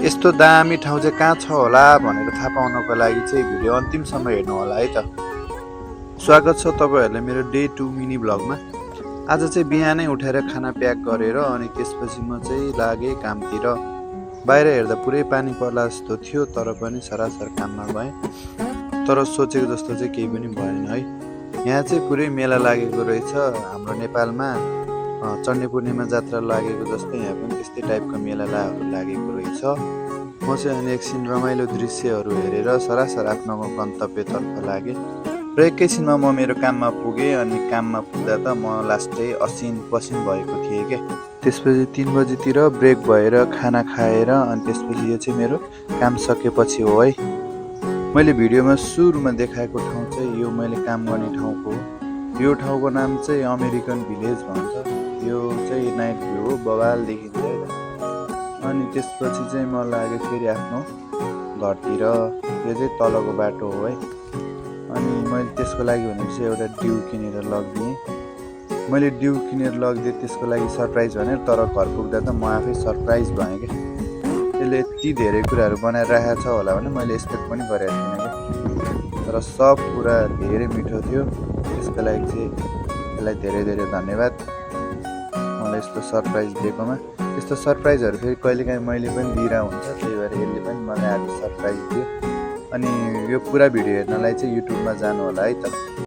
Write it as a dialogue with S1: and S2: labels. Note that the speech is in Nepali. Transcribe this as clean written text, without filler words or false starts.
S1: यस्तो दामी ठाउँ चाहिँ कहाँ छ होला भनेर थाहा पाउनको लागि चाहिँ भिडियो अन्तिमसम्म हेर्नु होला है त। स्वागत छ तपाईँहरूलाई मेरो डे 2 मिनी ब्लगमा। आज चाहिँ बिहानै उठेर खाना प्याक गरेर अनि त्यसपछि म चाहिँ लागेँ कामतिर। बाहिर हेर्दा पुरै पानी पर्ला जस्तो थियो, तर पनि सरासर काममा गएँ। तर सोचेको जस्तो चाहिँ केही पनि भएन है। यहाँ चाहिँ पुरै मेला लागेको रहेछ। हाम्रो नेपालमा चण्डे पूर्णिमा जात्रा लागेको जस्तै यहाँ पनि त्यस्तै टाइपको मेला लागेको रहेछ। म चाहिँ अनि एकछिन रमाइलो दृश्यहरू हेरेर सरासर आफ्नो गन्तव्यतर्फ लागेँ र एकैछिनमा म मेरो काममा पुगेँ। अनि काममा पुग्दा त म लास्टै असिन पसिन भएको थिएँ क्या। त्यसपछि 3 बजीतिर ब्रेक भएर खाना खाएर अनि त्यसपछि यो चाहिँ मेरो काम सकेपछि हो है। मैले भिडियोमा सुरुमा देखाएको ठाउँ चाहिँ यो मैले काम गर्ने ठाउँको हो। यो ठाउँको नाम चाहिँ अमेरिकन भिलेज भन्छ। यो चाहिँ नाइट भ्यू हो, बवाल देखिन्छ है त। अनि त्यसपछि चाहिँ म लागेँ फेरि आफ्नो घरतिर। यो चाहिँ तलको बाटो हो है। अनि मैले त्यसको लागि भनेपछि एउटा ड्यु किनेर लगिदिएँ। मैले ड्यु किनेर लगिदिएँ त्यसको लागि सरप्राइज भनेर, तर घर पुग्दा त म आफै सरप्राइज भएँ क्या। त्यसले यति धेरै कुराहरू बनाएर राखेको छ होला भने मैले एक्सपेक्ट पनि गरेको थिइनँ क्या। तर सब कुरा धेरै मिठो थियो। त्यसको लागि चाहिँ यसलाई धेरै धेरै धन्यवाद, मलाई यस्तो सरप्राइज दिएकोमा। यस्तो सरप्राइजहरू फेरि कहिलेकाहीँ मैले पनि दिएर हुन्छ, त्यही भएर यसले पनि मलाई आज सरप्राइज दियो। अनि यो पुरा भिडियो हेर्नलाई चाहिँ युट्युबमा जानु होला है त।